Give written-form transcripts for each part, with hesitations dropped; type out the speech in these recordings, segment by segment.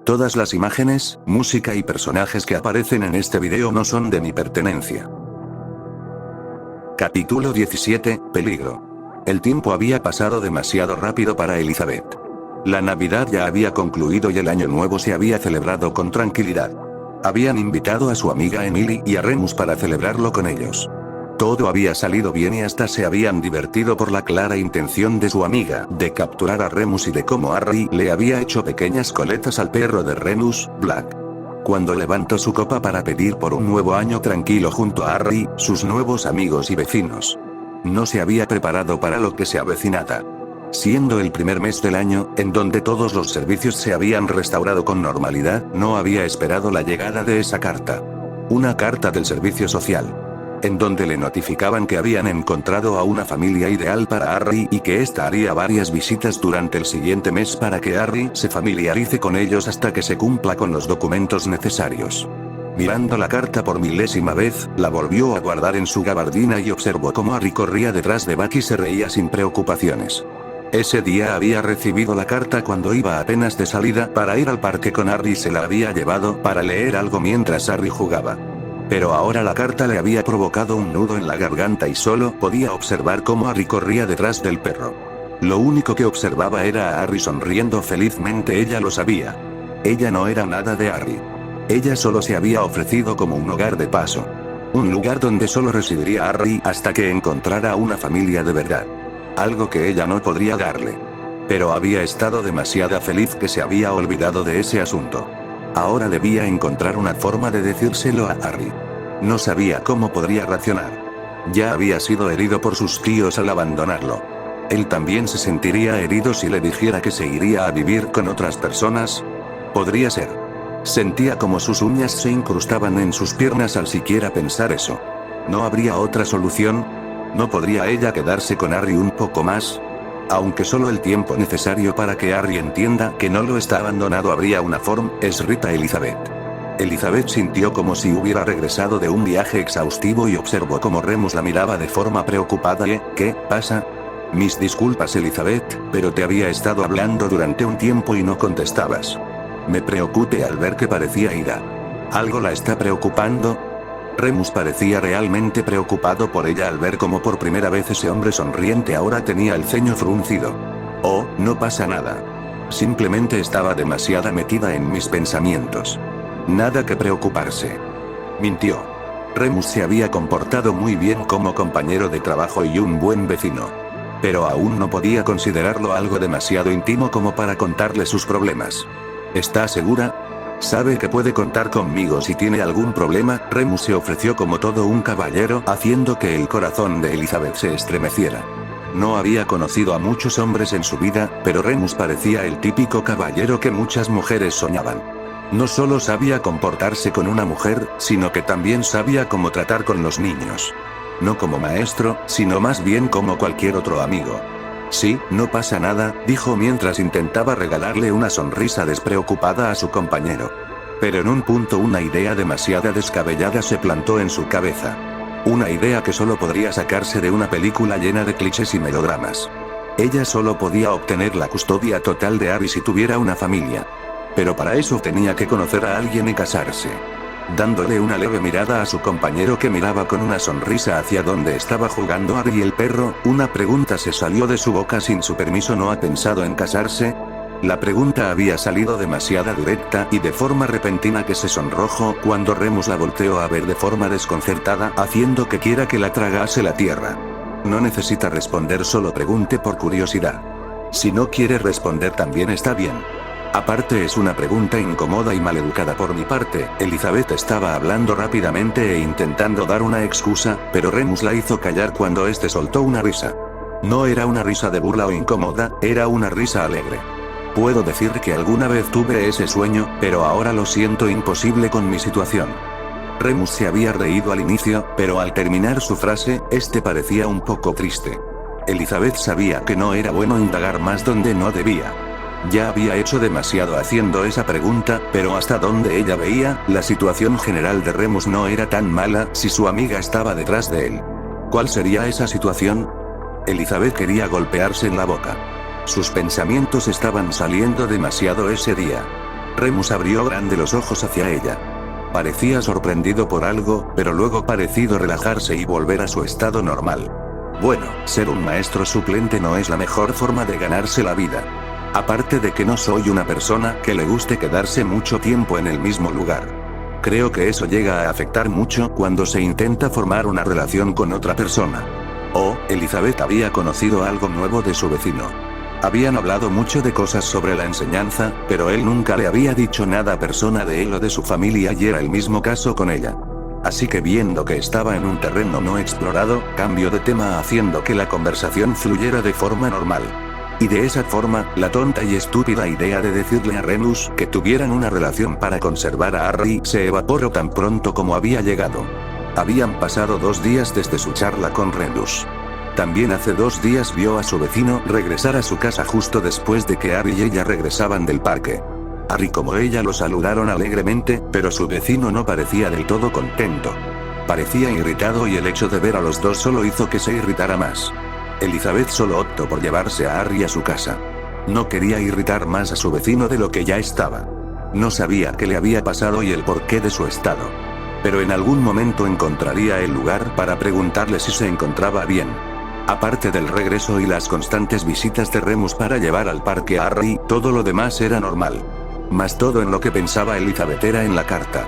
Todas las imágenes, música y personajes que aparecen en este video no son de mi pertenencia. Capítulo 17, Peligro. El tiempo había pasado demasiado rápido para Elizabeth. La Navidad ya había concluido y el Año Nuevo se había celebrado con tranquilidad. Habían invitado a su amiga Emily y a Remus para celebrarlo con ellos. Todo había salido bien y hasta se habían divertido por la clara intención de su amiga de capturar a Remus y de cómo Harry le había hecho pequeñas coletas al perro de Remus, Black. Cuando levantó su copa para pedir por un nuevo año tranquilo junto a Harry, sus nuevos amigos y vecinos. No se había preparado para lo que se avecinaba. Siendo el primer mes del año, en donde todos los servicios se habían restaurado con normalidad, no había esperado la llegada de esa carta. Una carta del servicio social. En donde le notificaban que habían encontrado a una familia ideal para Harry y que ésta haría varias visitas durante el siguiente mes para que Harry se familiarice con ellos hasta que se cumpla con los documentos necesarios. Mirando la carta por milésima vez, la volvió a guardar en su gabardina y observó cómo Harry corría detrás de Buck y se reía sin preocupaciones. Ese día había recibido la carta cuando iba apenas de salida para ir al parque con Harry y se la había llevado para leer algo mientras Harry jugaba. Pero ahora la carta le había provocado un nudo en la garganta y solo podía observar cómo Harry corría detrás del perro. Lo único que observaba era a Harry sonriendo felizmente. Ella lo sabía. Ella no era nada de Harry. Ella solo se había ofrecido como un hogar de paso. Un lugar donde solo residiría Harry hasta que encontrara una familia de verdad. Algo que ella no podría darle. Pero había estado demasiado feliz que se había olvidado de ese asunto. Ahora debía encontrar una forma de decírselo a Harry. No sabía cómo podría reaccionar. Ya había sido herido por sus tíos al abandonarlo. Él también se sentiría herido si le dijera que se iría a vivir con otras personas. Podría ser. Sentía como sus uñas se incrustaban en sus piernas al siquiera pensar eso. ¿No habría otra solución? ¿No podría ella quedarse con Harry un poco más? Aunque solo el tiempo necesario para que Harry entienda que no lo está abandonado habría una forma, es Rita Elizabeth. Elizabeth sintió como si hubiera regresado de un viaje exhaustivo y observó cómo Remus la miraba de forma preocupada. ¿Qué pasa? Mis disculpas Elizabeth, pero te había estado hablando durante un tiempo y no contestabas. Me preocupé al ver que parecía ira. ¿Algo la está preocupando? Remus parecía realmente preocupado por ella al ver cómo por primera vez ese hombre sonriente ahora tenía el ceño fruncido. Oh, no pasa nada. Simplemente estaba demasiado metida en mis pensamientos. Nada que preocuparse. Mintió. Remus se había comportado muy bien como compañero de trabajo y un buen vecino. Pero aún no podía considerarlo algo demasiado íntimo como para contarle sus problemas. ¿Está segura? Sabe que puede contar conmigo si tiene algún problema. Remus se ofreció como todo un caballero, haciendo que el corazón de Elizabeth se estremeciera. No había conocido a muchos hombres en su vida, pero Remus parecía el típico caballero que muchas mujeres soñaban. No solo sabía comportarse con una mujer, sino que también sabía cómo tratar con los niños. No como maestro, sino más bien como cualquier otro amigo. Sí, no pasa nada, dijo mientras intentaba regalarle una sonrisa despreocupada a su compañero. Pero en un punto una idea demasiado descabellada se plantó en su cabeza. Una idea que solo podría sacarse de una película llena de clichés y melodramas. Ella solo podía obtener la custodia total de Harry si tuviera una familia. Pero para eso tenía que conocer a alguien y casarse. Dándole una leve mirada a su compañero que miraba con una sonrisa hacia donde estaba jugando Harry y el perro, una pregunta se salió de su boca sin su permiso. ¿No ha pensado en casarse? La pregunta había salido demasiado directa y de forma repentina que se sonrojó cuando Remus la volteó a ver de forma desconcertada, haciendo que quiera que la tragase la tierra. No necesita responder, solo pregunte por curiosidad. Si no quiere responder también está bien. Aparte es una pregunta incómoda y maleducada por mi parte. Elizabeth estaba hablando rápidamente e intentando dar una excusa, pero Remus la hizo callar cuando este soltó una risa. No era una risa de burla o incómoda, era una risa alegre. Puedo decir que alguna vez tuve ese sueño, pero ahora lo siento imposible con mi situación. Remus se había reído al inicio, pero al terminar su frase, este parecía un poco triste. Elizabeth sabía que no era bueno indagar más donde no debía. Ya había hecho demasiado haciendo esa pregunta, pero hasta donde ella veía, la situación general de Remus no era tan mala si su amiga estaba detrás de él. ¿Cuál sería esa situación? Elizabeth quería golpearse en la boca. Sus pensamientos estaban saliendo demasiado ese día. Remus abrió grande los ojos hacia ella. Parecía sorprendido por algo, pero luego parecido relajarse y volver a su estado normal. Bueno, ser un maestro suplente no es la mejor forma de ganarse la vida. Aparte de que no soy una persona que le guste quedarse mucho tiempo en el mismo lugar. Creo que eso llega a afectar mucho cuando se intenta formar una relación con otra persona. Elizabeth había conocido algo nuevo de su vecino. Habían hablado mucho de cosas sobre la enseñanza, pero él nunca le había dicho nada a persona de él o de su familia y era el mismo caso con ella. Así que viendo que estaba en un terreno no explorado, cambió de tema haciendo que la conversación fluyera de forma normal. Y de esa forma, la tonta y estúpida idea de decirle a Remus que tuvieran una relación para conservar a Harry se evaporó tan pronto como había llegado. Habían pasado 2 días desde su charla con Remus. También hace 2 días vio a su vecino regresar a su casa justo después de que Harry y ella regresaban del parque. Harry como ella lo saludaron alegremente, pero su vecino no parecía del todo contento. Parecía irritado y el hecho de ver a los dos solo hizo que se irritara más. Elizabeth solo optó por llevarse a Harry a su casa. No quería irritar más a su vecino de lo que ya estaba. No sabía qué le había pasado y el porqué de su estado. Pero en algún momento encontraría el lugar para preguntarle si se encontraba bien. Aparte del regreso y las constantes visitas de Remus para llevar al parque a Harry, todo lo demás era normal. Mas todo en lo que pensaba Elizabeth era en la carta.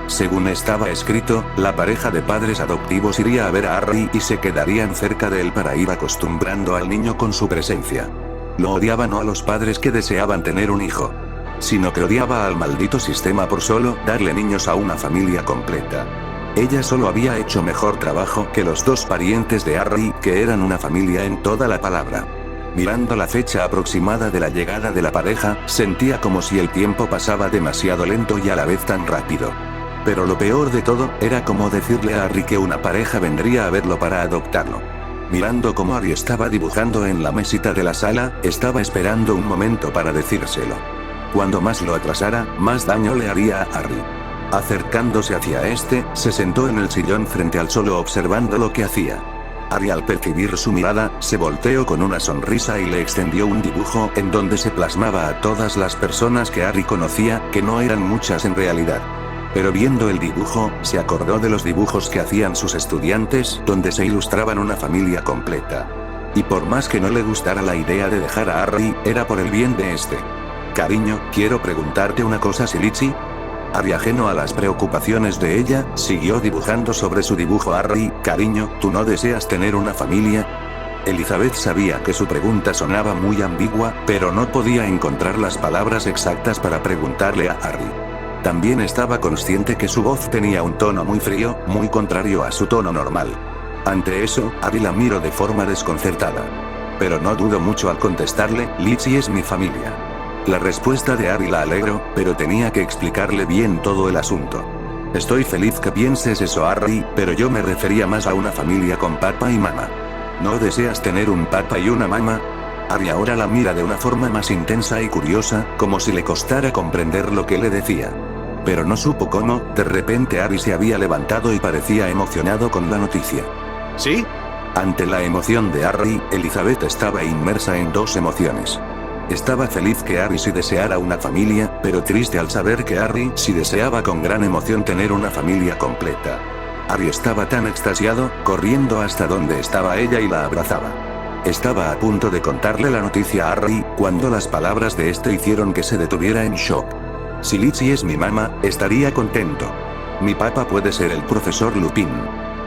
Según estaba escrito, la pareja de padres adoptivos iría a ver a Harry y se quedarían cerca de él para ir acostumbrando al niño con su presencia. Lo odiaba no a los padres que deseaban tener un hijo, sino que odiaba al maldito sistema por solo darle niños a una familia completa. Ella solo había hecho mejor trabajo que los 2 parientes de Harry, que eran una familia en toda la palabra. Mirando la fecha aproximada de la llegada de la pareja, sentía como si el tiempo pasaba demasiado lento y a la vez tan rápido. Pero lo peor de todo, era como decirle a Harry que una pareja vendría a verlo para adoptarlo. Mirando cómo Harry estaba dibujando en la mesita de la sala, estaba esperando un momento para decírselo. Cuando más lo atrasara, más daño le haría a Harry. Acercándose hacia este, se sentó en el sillón frente al solo observando lo que hacía. Harry al percibir su mirada, se volteó con una sonrisa y le extendió un dibujo en donde se plasmaba a todas las personas que Harry conocía, que no eran muchas en realidad. Pero viendo el dibujo, se acordó de los dibujos que hacían sus estudiantes, donde se ilustraban una familia completa. Y por más que no le gustara la idea de dejar a Harry, era por el bien de este. Cariño, quiero preguntarte una cosa, Silichi. Harry, ajeno a las preocupaciones de ella, siguió dibujando sobre su dibujo. Harry, cariño, ¿tú no deseas tener una familia? Elizabeth sabía que su pregunta sonaba muy ambigua, pero no podía encontrar las palabras exactas para preguntarle a Harry. También estaba consciente que su voz tenía un tono muy frío, muy contrario a su tono normal. Ante eso, Harry la miró de forma desconcertada. Pero no dudó mucho al contestarle, Lichi es mi familia. La respuesta de Harry la alegró, pero tenía que explicarle bien todo el asunto. Estoy feliz que pienses eso, Harry, pero yo me refería más a una familia con papá y mamá. ¿No deseas tener un papá y una mamá? Harry ahora la mira de una forma más intensa y curiosa, como si le costara comprender lo que le decía. Pero no supo cómo, de repente Harry se había levantado y parecía emocionado con la noticia. ¿Sí? Ante la emoción de Harry, Elizabeth estaba inmersa en 2 emociones. Estaba feliz que Harry sí deseara una familia, pero triste al saber que Harry sí deseaba con gran emoción tener una familia completa. Harry estaba tan extasiado, corriendo hasta donde estaba ella y la abrazaba. Estaba a punto de contarle la noticia a Harry, cuando las palabras de este hicieron que se detuviera en shock. Si Lichi es mi mamá, estaría contento. Mi papá puede ser el profesor Lupin.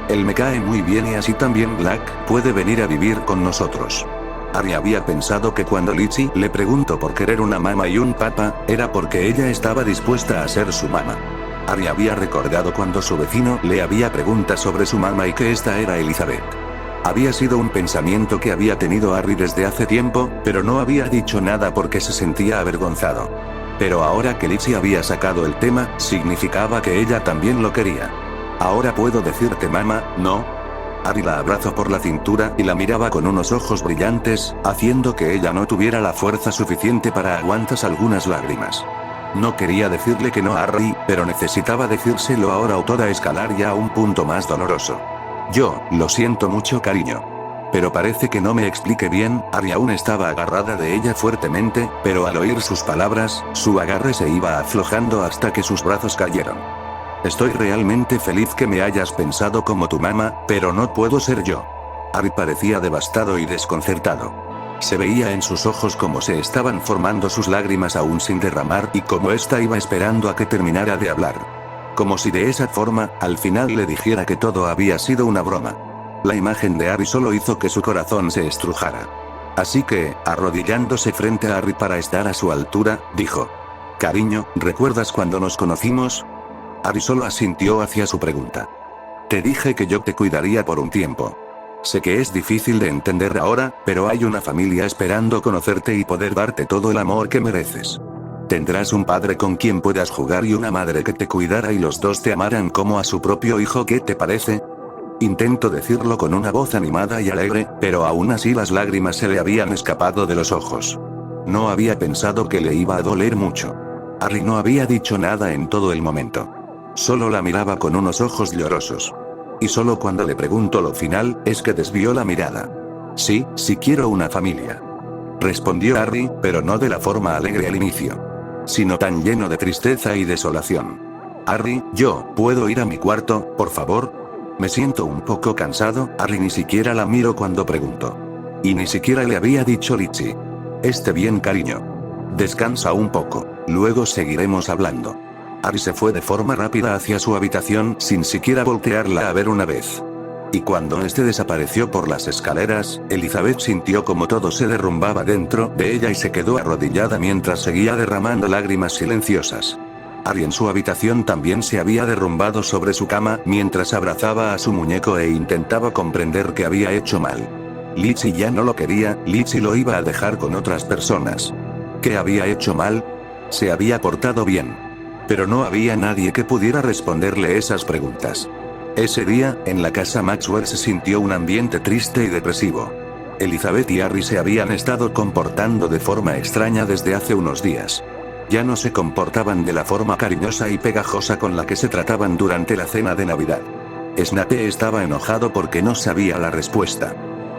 Él me cae muy bien y así también Black puede venir a vivir con nosotros. Harry había pensado que cuando Lichi le preguntó por querer una mamá y un papá, era porque ella estaba dispuesta a ser su mamá. Harry había recordado cuando su vecino le había preguntado sobre su mamá y que esta era Elizabeth. Había sido un pensamiento que había tenido Harry desde hace tiempo, pero no había dicho nada porque se sentía avergonzado. Pero ahora que Lichi había sacado el tema, significaba que ella también lo quería. Ahora puedo decirte mamá, ¿no? Harry la abrazó por la cintura y la miraba con unos ojos brillantes, haciendo que ella no tuviera la fuerza suficiente para aguantar algunas lágrimas. No quería decirle que no a Harry, pero necesitaba decírselo ahora o toda escalar ya a un punto más doloroso. Yo, lo siento mucho, cariño. Pero parece que no me expliqué bien, Ari aún estaba agarrada de ella fuertemente, pero al oír sus palabras, su agarre se iba aflojando hasta que sus brazos cayeron. Estoy realmente feliz que me hayas pensado como tu mamá, pero no puedo ser yo. Ari parecía devastado y desconcertado. Se veía en sus ojos como se estaban formando sus lágrimas aún sin derramar y como ésta iba esperando a que terminara de hablar. Como si de esa forma, al final le dijera que todo había sido una broma. La imagen de Ari solo hizo que su corazón se estrujara. Así que, arrodillándose frente a Ari para estar a su altura, dijo: «Cariño, ¿recuerdas cuando nos conocimos?». Ari solo asintió hacia su pregunta. «Te dije que yo te cuidaría por un tiempo. Sé que es difícil de entender ahora, pero hay una familia esperando conocerte y poder darte todo el amor que mereces. Tendrás un padre con quien puedas jugar y una madre que te cuidara y los dos te amaran como a su propio hijo. ¿Qué te parece?». Intento decirlo con una voz animada y alegre, pero aún así las lágrimas se le habían escapado de los ojos. No había pensado que le iba a doler mucho. Ari no había dicho nada en todo el momento. Solo la miraba con unos ojos llorosos. Y solo cuando le preguntó lo final, es que desvió la mirada. «Sí, sí quiero una familia», respondió Ari, pero no de la forma alegre al inicio, sino tan lleno de tristeza y desolación. «Ari, ¿puedo ir a mi cuarto, por favor? Me siento un poco cansado». Ari ni siquiera la miró cuando preguntó. Y ni siquiera le había dicho Litchi: «Esté bien, cariño. Descansa un poco, luego seguiremos hablando». Ari se fue de forma rápida hacia su habitación sin siquiera voltearla a ver una vez. Y cuando este desapareció por las escaleras, Elizabeth sintió como todo se derrumbaba dentro de ella y se quedó arrodillada mientras seguía derramando lágrimas silenciosas. Ari en su habitación también se había derrumbado sobre su cama mientras abrazaba a su muñeco e intentaba comprender qué había hecho mal. Litchi ya no lo quería, Litchi lo iba a dejar con otras personas. ¿Qué había hecho mal? Se había portado bien. Pero no había nadie que pudiera responderle esas preguntas. Ese día, en la casa Maxwell se sintió un ambiente triste y depresivo. Elizabeth y Ari se habían estado comportando de forma extraña desde hace unos días. Ya no se comportaban de la forma cariñosa y pegajosa con la que se trataban durante la cena de Navidad. Snape estaba enojado porque no sabía la respuesta.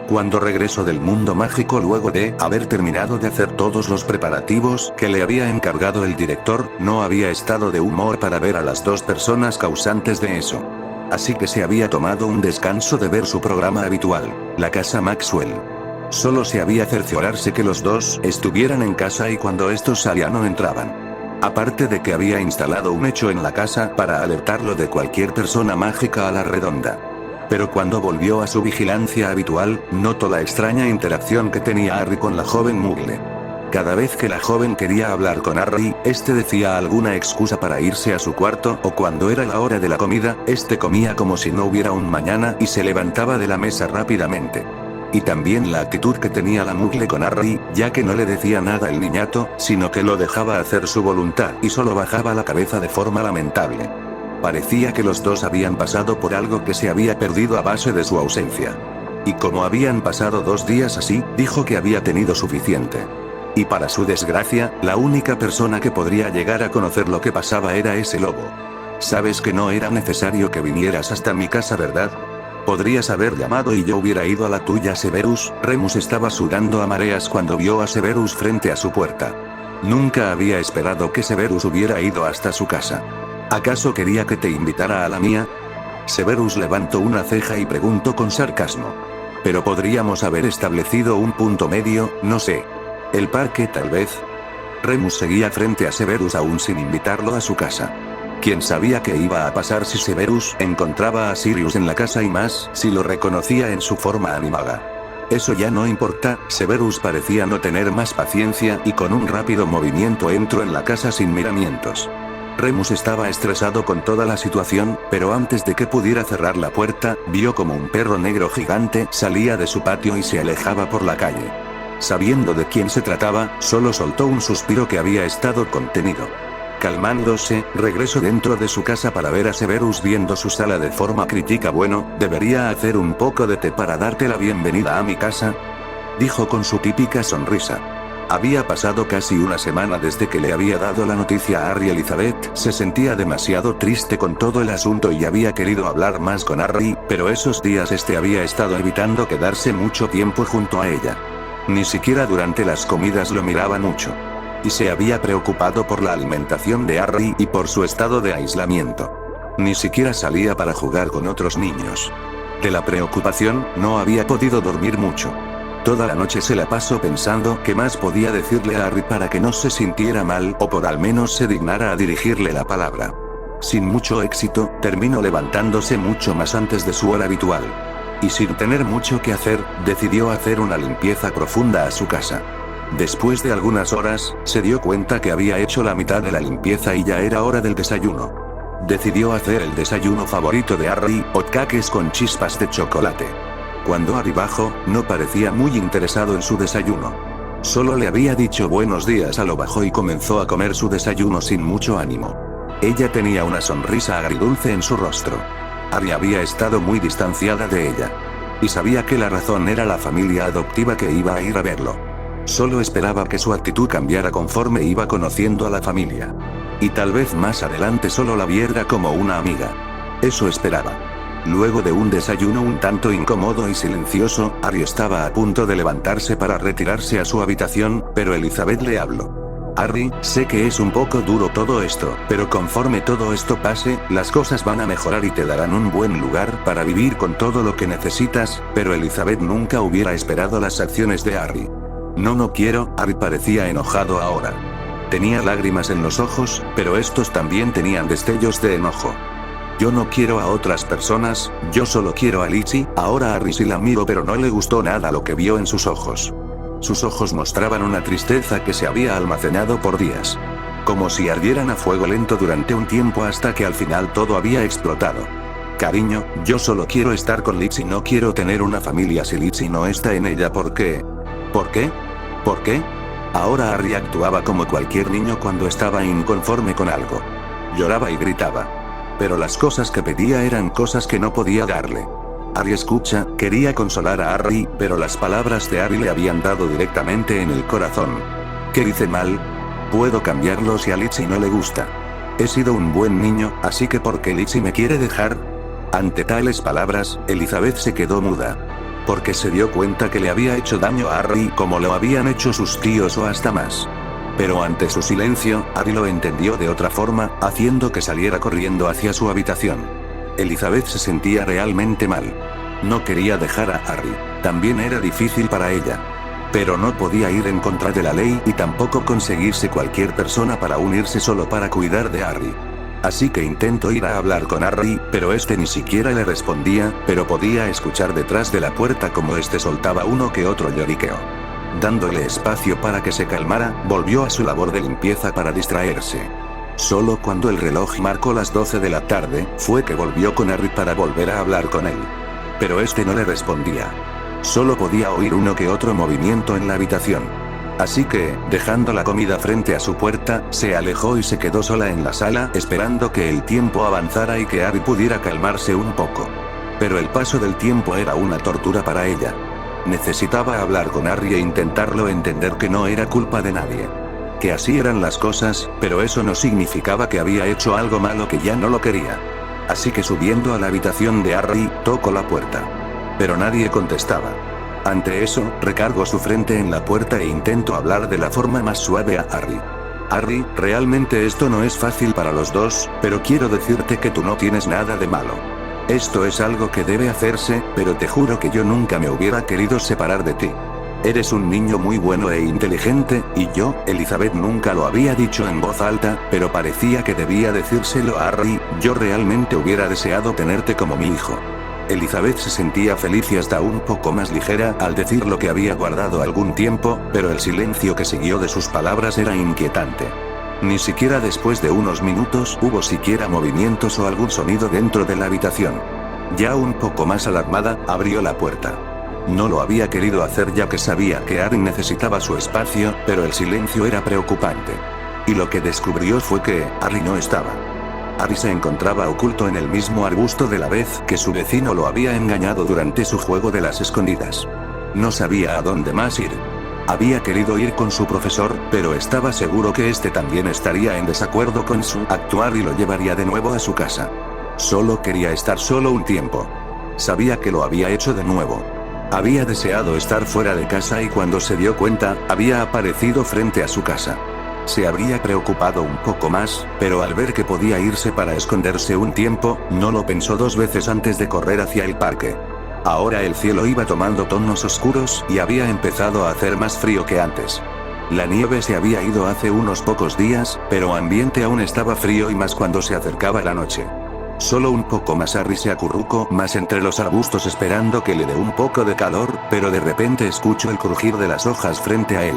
Cuando regresó del mundo mágico luego de haber terminado de hacer todos los preparativos que le había encargado el director, no había estado de humor para ver a las dos personas causantes de eso. Así que se había tomado un descanso de ver su programa habitual, la casa Maxwell. Solo se había cerciorarse que los dos estuvieran en casa y cuando estos salían no entraban. Aparte de que había instalado un hecho en la casa para alertarlo de cualquier persona mágica a la redonda. Pero cuando volvió a su vigilancia habitual, notó la extraña interacción que tenía Harry con la joven Muggle. Cada vez que la joven quería hablar con Harry, este decía alguna excusa para irse a su cuarto, o cuando era la hora de la comida, este comía como si no hubiera un mañana y se levantaba de la mesa rápidamente. Y también la actitud que tenía la Muggle con Harry, ya que no le decía nada el niñato, sino que lo dejaba hacer su voluntad y solo bajaba la cabeza de forma lamentable. Parecía que los dos habían pasado por algo que se había perdido a base de su ausencia. Y como habían pasado 2 días así, dijo que había tenido suficiente. Y para su desgracia, la única persona que podría llegar a conocer lo que pasaba era ese lobo. Sabes que no era necesario que vinieras hasta mi casa, ¿verdad? Podrías haber llamado y yo hubiera ido a la tuya, Severus. Remus estaba sudando a mareas cuando vio a Severus frente a su puerta. Nunca había esperado que Severus hubiera ido hasta su casa. ¿Acaso quería que te invitara a la mía? Severus levantó una ceja y preguntó con sarcasmo. Pero podríamos haber establecido un punto medio, no sé. ¿El parque tal vez? Remus seguía frente a Severus aún sin invitarlo a su casa. ¿Quién sabía qué iba a pasar si Severus encontraba a Sirius en la casa y más si lo reconocía en su forma animada? Eso ya no importa, Severus parecía no tener más paciencia y con un rápido movimiento entró en la casa sin miramientos. Remus estaba estresado con toda la situación, pero antes de que pudiera cerrar la puerta, vio como un perro negro gigante salía de su patio y se alejaba por la calle. Sabiendo de quién se trataba, solo soltó un suspiro que había estado contenido. Calmándose, regresó dentro de su casa para ver a Severus viendo su sala de forma crítica. Bueno, ¿debería hacer un poco de té para darte la bienvenida a mi casa?, dijo con su típica sonrisa. Había pasado casi una semana desde que le había dado la noticia a Harry. Elizabeth se sentía demasiado triste con todo el asunto y había querido hablar más con Harry, pero esos días había estado evitando quedarse mucho tiempo junto a ella. Ni siquiera durante las comidas lo miraba mucho. Y se había preocupado por la alimentación de Harry y por su estado de aislamiento. Ni siquiera salía para jugar con otros niños. De la preocupación, no había podido dormir mucho. Toda la noche se la pasó pensando qué más podía decirle a Harry para que no se sintiera mal o por al menos se dignara a dirigirle la palabra. Sin mucho éxito, terminó levantándose mucho más antes de su hora habitual. Y sin tener mucho que hacer, decidió hacer una limpieza profunda a su casa. Después de algunas horas, se dio cuenta que había hecho la mitad de la limpieza y ya era hora del desayuno. Decidió hacer el desayuno favorito de Harry, hotcakes con chispas de chocolate. Cuando Harry bajó, no parecía muy interesado en su desayuno. Solo le había dicho buenos días a lo bajo y comenzó a comer su desayuno sin mucho ánimo. Ella tenía una sonrisa agridulce en su rostro. Harry había estado muy distanciada de ella. Y sabía que la razón era la familia adoptiva que iba a ir a verlo. Solo esperaba que su actitud cambiara conforme iba conociendo a la familia. Y tal vez más adelante solo la viera como una amiga. Eso esperaba. Luego de un desayuno un tanto incómodo y silencioso, Harry estaba a punto de levantarse para retirarse a su habitación, pero Elizabeth le habló. Harry, sé que es un poco duro todo esto, pero conforme todo esto pase, las cosas van a mejorar y te darán un buen lugar para vivir con todo lo que necesitas, pero Elizabeth nunca hubiera esperado las acciones de Harry. No quiero, Harry parecía enojado ahora. Tenía lágrimas en los ojos, pero estos también tenían destellos de enojo. Yo no quiero a otras personas, yo solo quiero a Lizzie. Ahora Harry sí la miró pero no le gustó nada lo que vio en sus ojos. Sus ojos mostraban una tristeza que se había almacenado por días. Como si ardieran a fuego lento durante un tiempo hasta que al final todo había explotado. Cariño, yo solo quiero estar con Lizzie, no quiero tener una familia si Lizzie no está en ella. ¿Por qué? ¿Por qué? ¿Por qué? Ahora Harry actuaba como cualquier niño cuando estaba inconforme con algo. Lloraba y gritaba. Pero las cosas que pedía eran cosas que no podía darle. Harry escucha, quería consolar a Harry, pero las palabras de Harry le habían dado directamente en el corazón. ¿Qué hice mal? ¿Puedo cambiarlo si a Lizzie no le gusta? He sido un buen niño, así que ¿por qué Lizzie me quiere dejar? Ante tales palabras, Elizabeth se quedó muda. Porque se dio cuenta que le había hecho daño a Harry como lo habían hecho sus tíos o hasta más. Pero ante su silencio, Harry lo entendió de otra forma, haciendo que saliera corriendo hacia su habitación. Elizabeth se sentía realmente mal. No quería dejar a Harry. También era difícil para ella. Pero no podía ir en contra de la ley y tampoco conseguirse cualquier persona para unirse solo para cuidar de Harry. Así que intentó ir a hablar con Harry, pero este ni siquiera le respondía, pero podía escuchar detrás de la puerta como este soltaba uno que otro lloriqueo. Dándole espacio para que se calmara, volvió a su labor de limpieza para distraerse. Solo cuando el reloj marcó las 12 de la tarde, fue que volvió con Harry para volver a hablar con él. Pero este no le respondía. Solo podía oír uno que otro movimiento en la habitación. Así que, dejando la comida frente a su puerta, se alejó y se quedó sola en la sala esperando que el tiempo avanzara y que Harry pudiera calmarse un poco. Pero el paso del tiempo era una tortura para ella. Necesitaba hablar con Harry e intentarlo entender que no era culpa de nadie. Que así eran las cosas, pero eso no significaba que había hecho algo malo que ya no lo quería. Así que subiendo a la habitación de Harry, tocó la puerta. Pero nadie contestaba. Ante eso, recargó su frente en la puerta e intentó hablar de la forma más suave a Harry. Harry, realmente esto no es fácil para los dos, pero quiero decirte que tú no tienes nada de malo. Esto es algo que debe hacerse, pero te juro que yo nunca me hubiera querido separar de ti. Eres un niño muy bueno e inteligente, y yo, Elizabeth nunca lo había dicho en voz alta, pero parecía que debía decírselo a Harry, yo realmente hubiera deseado tenerte como mi hijo. Elizabeth se sentía feliz y hasta un poco más ligera al decir lo que había guardado algún tiempo, pero el silencio que siguió de sus palabras era inquietante. Ni siquiera después de unos minutos hubo siquiera movimientos o algún sonido dentro de la habitación. Ya un poco más alarmada, abrió la puerta. No lo había querido hacer ya que sabía que Harry necesitaba su espacio, pero el silencio era preocupante. Y lo que descubrió fue que Harry no estaba. Harry se encontraba oculto en el mismo arbusto de la vez que su vecino lo había engañado durante su juego de las escondidas. No sabía a dónde más ir. Había querido ir con su profesor, pero estaba seguro que este también estaría en desacuerdo con su actuar y lo llevaría de nuevo a su casa. Solo quería estar solo un tiempo. Sabía que lo había hecho de nuevo. Había deseado estar fuera de casa y cuando se dio cuenta, había aparecido frente a su casa. Se habría preocupado un poco más, pero al ver que podía irse para esconderse un tiempo, no lo pensó dos veces antes de correr hacia el parque. Ahora el cielo iba tomando tonos oscuros y había empezado a hacer más frío que antes. La nieve se había ido hace unos pocos días, pero el ambiente aún estaba frío y más cuando se acercaba la noche. Solo un poco más Harry se acurrucó más entre los arbustos esperando que le dé un poco de calor, pero de repente escuchó el crujir de las hojas frente a él.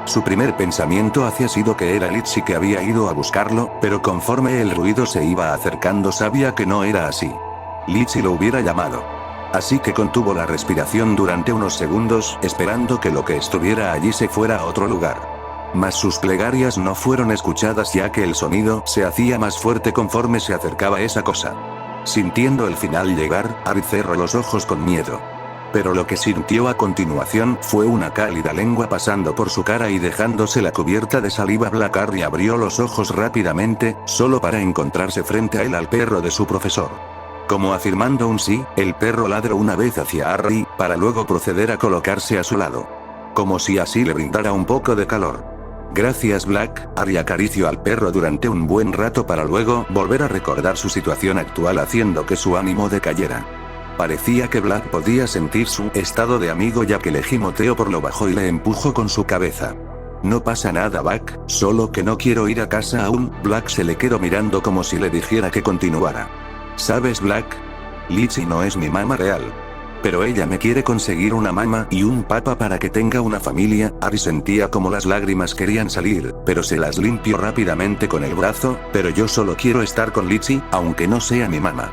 Su primer pensamiento había sido que era Litchi que había ido a buscarlo, pero conforme el ruido se iba acercando sabía que no era así. Litchi lo hubiera llamado. Así que contuvo la respiración durante unos segundos, esperando que lo que estuviera allí se fuera a otro lugar. Mas sus plegarias no fueron escuchadas ya que el sonido se hacía más fuerte conforme se acercaba esa cosa. Sintiendo el final llegar, Harry cerró los ojos con miedo. Pero lo que sintió a continuación fue una cálida lengua pasando por su cara y dejándose la cubierta de saliva. Black Harry abrió los ojos rápidamente, solo para encontrarse frente a él al perro de su profesor. Como afirmando un sí, el perro ladró una vez hacia Harry, para luego proceder a colocarse a su lado. Como si así le brindara un poco de calor. Gracias Black, Harry acarició al perro durante un buen rato para luego volver a recordar su situación actual haciendo que su ánimo decayera. Parecía que Black podía sentir su estado de amigo ya que le gimoteó por lo bajo y le empujó con su cabeza. No pasa nada Black, solo que no quiero ir a casa aún. Black se le quedó mirando como si le dijera que continuara. ¿Sabes Black? Litchi no es mi mamá real. Pero ella me quiere conseguir una mamá y un papá para que tenga una familia. Harry sentía como las lágrimas querían salir, pero se las limpió rápidamente con el brazo. Pero yo solo quiero estar con Litchi, aunque no sea mi mamá.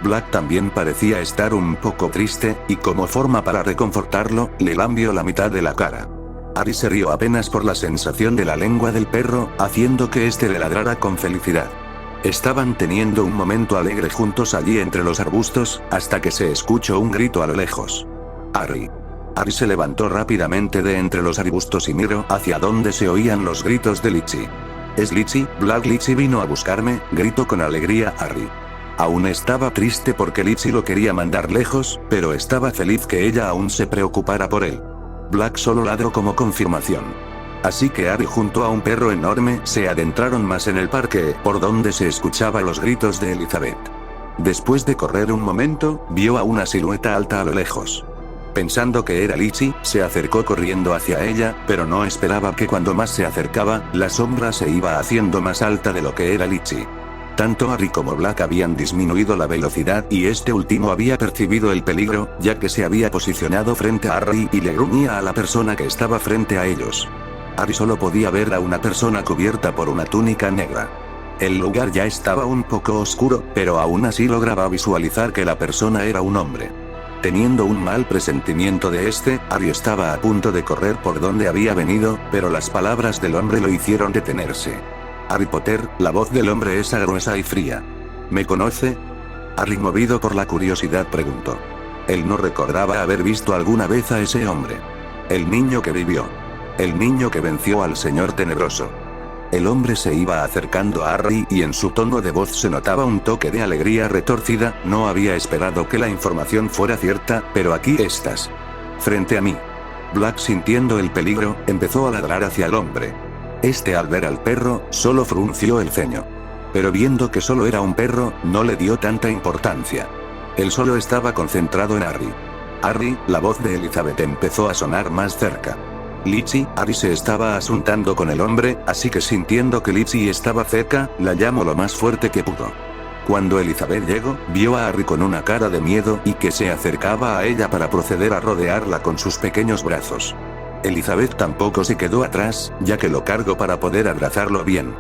Black también parecía estar un poco triste, y como forma para reconfortarlo, le lambió la mitad de la cara. Harry se rió apenas por la sensación de la lengua del perro, haciendo que este le ladrara con felicidad. Estaban teniendo un momento alegre juntos allí entre los arbustos, hasta que se escuchó un grito a lo lejos. Harry. Harry se levantó rápidamente de entre los arbustos y miró hacia donde se oían los gritos de Litchi. ¿Es Litchi? Black Litchi vino a buscarme, gritó con alegría Harry. Aún estaba triste porque Litchi lo quería mandar lejos, pero estaba feliz que ella aún se preocupara por él. Black solo ladró como confirmación. Así que Harry junto a un perro enorme se adentraron más en el parque, por donde se escuchaban los gritos de Elizabeth. Después de correr un momento, vio a una silueta alta a lo lejos. Pensando que era Litchi, se acercó corriendo hacia ella, pero no esperaba que cuando más se acercaba, la sombra se iba haciendo más alta de lo que era Litchi. Tanto Harry como Black habían disminuido la velocidad y este último había percibido el peligro, ya que se había posicionado frente a Harry y le gruñía a la persona que estaba frente a ellos. Harry solo podía ver a una persona cubierta por una túnica negra. El lugar ya estaba un poco oscuro, pero aún así lograba visualizar que la persona era un hombre. Teniendo un mal presentimiento de este, Harry estaba a punto de correr por donde había venido, pero las palabras del hombre lo hicieron detenerse. Harry Potter, la voz del hombre es gruesa y fría. ¿Me conoce? Harry, movido por la curiosidad, preguntó. Él no recordaba haber visto alguna vez a ese hombre. El niño que vivió. El niño que venció al señor tenebroso. El hombre se iba acercando a Harry y en su tono de voz se notaba un toque de alegría retorcida. No había esperado que la información fuera cierta, pero aquí estás. Frente a mí. Black, sintiendo el peligro, empezó a ladrar hacia el hombre. Este, al ver al perro, solo frunció el ceño. Pero viendo que solo era un perro, no le dio tanta importancia. Él solo estaba concentrado en Harry. Harry, la voz de Elizabeth empezó a sonar más cerca. Litchi. Harry se estaba asuntando con el hombre, así que sintiendo que Litchi estaba cerca, la llamó lo más fuerte que pudo. Cuando Elizabeth llegó, vio a Harry con una cara de miedo y que se acercaba a ella para proceder a rodearla con sus pequeños brazos. Elizabeth tampoco se quedó atrás, ya que lo cargó para poder abrazarlo bien.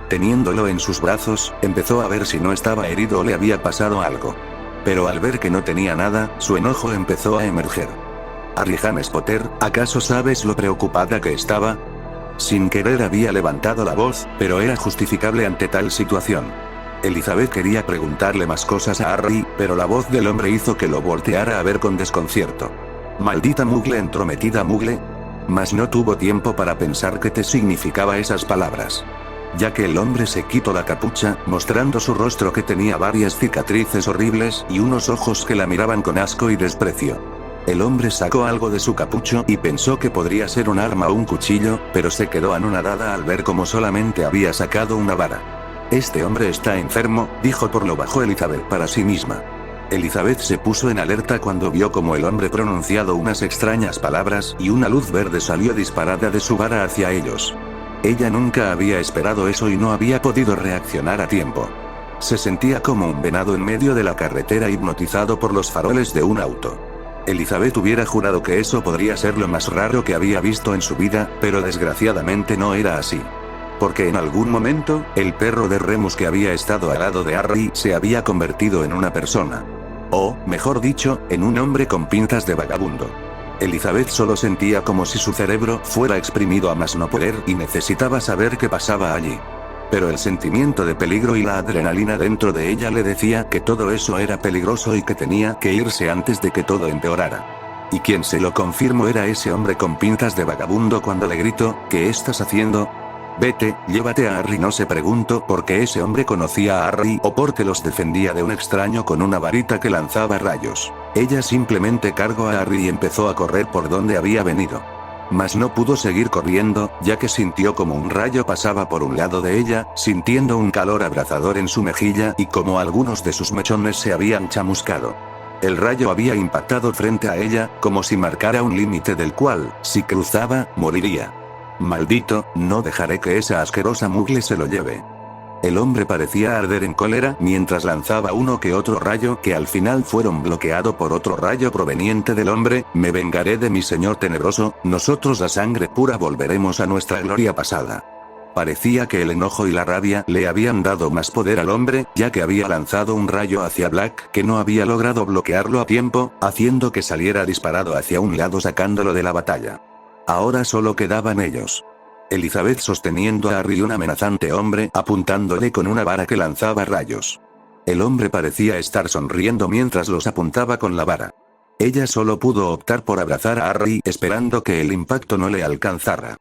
Teniéndolo en sus brazos, empezó a ver si no estaba herido o le había pasado algo. Pero al ver que no tenía nada, su enojo empezó a emerger. Harry James Potter, ¿acaso sabes lo preocupada que estaba? Sin querer había levantado la voz, pero era justificable ante tal situación. Elizabeth quería preguntarle más cosas a Harry, pero la voz del hombre hizo que lo volteara a ver con desconcierto. Maldita mugle entrometida mugle. Mas no tuvo tiempo para pensar qué te significaba esas palabras. Ya que el hombre se quitó la capucha, mostrando su rostro que tenía varias cicatrices horribles y unos ojos que la miraban con asco y desprecio. El hombre sacó algo de su capucho y pensó que podría ser un arma o un cuchillo, pero se quedó anonadada al ver cómo solamente había sacado una vara. Este hombre está enfermo, dijo por lo bajo Elizabeth para sí misma. Elizabeth se puso en alerta cuando vio como el hombre pronunciado unas extrañas palabras y una luz verde salió disparada de su vara hacia ellos. Ella nunca había esperado eso y no había podido reaccionar a tiempo. Se sentía como un venado en medio de la carretera hipnotizado por los faroles de un auto. Elizabeth hubiera jurado que eso podría ser lo más raro que había visto en su vida, pero desgraciadamente no era así. Porque en algún momento, el perro de Remus que había estado al lado de Harry se había convertido en una persona. O, mejor dicho, en un hombre con pintas de vagabundo. Elizabeth solo sentía como si su cerebro fuera exprimido a más no poder y necesitaba saber qué pasaba allí. Pero el sentimiento de peligro y la adrenalina dentro de ella le decía que todo eso era peligroso y que tenía que irse antes de que todo empeorara. Y quien se lo confirmó era ese hombre con pintas de vagabundo cuando le gritó, ¿qué estás haciendo? Vete, llévate a Harry. No se preguntó por qué ese hombre conocía a Harry o por qué los defendía de un extraño con una varita que lanzaba rayos. Ella simplemente cargó a Harry y empezó a correr por donde había venido. Mas no pudo seguir corriendo, ya que sintió como un rayo pasaba por un lado de ella, sintiendo un calor abrasador en su mejilla y como algunos de sus mechones se habían chamuscado. El rayo había impactado frente a ella, como si marcara un límite del cual, si cruzaba, moriría. Maldito, no dejaré que esa asquerosa mugre se lo lleve. El hombre parecía arder en cólera mientras lanzaba uno que otro rayo que al final fueron bloqueado por otro rayo proveniente del hombre. Me vengaré de mi señor tenebroso, nosotros la sangre pura volveremos a nuestra gloria pasada. Parecía que el enojo y la rabia le habían dado más poder al hombre, ya que había lanzado un rayo hacia Black que no había logrado bloquearlo a tiempo, haciendo que saliera disparado hacia un lado sacándolo de la batalla. Ahora solo quedaban ellos. Elizabeth sosteniendo a Harry y un amenazante hombre apuntándole con una vara que lanzaba rayos. El hombre parecía estar sonriendo mientras los apuntaba con la vara. Ella solo pudo optar por abrazar a Harry esperando que el impacto no le alcanzara.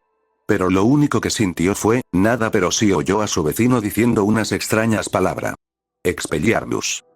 Pero lo único que sintió fue, nada, pero sí oyó a su vecino diciendo unas extrañas palabras. Expelliarmus.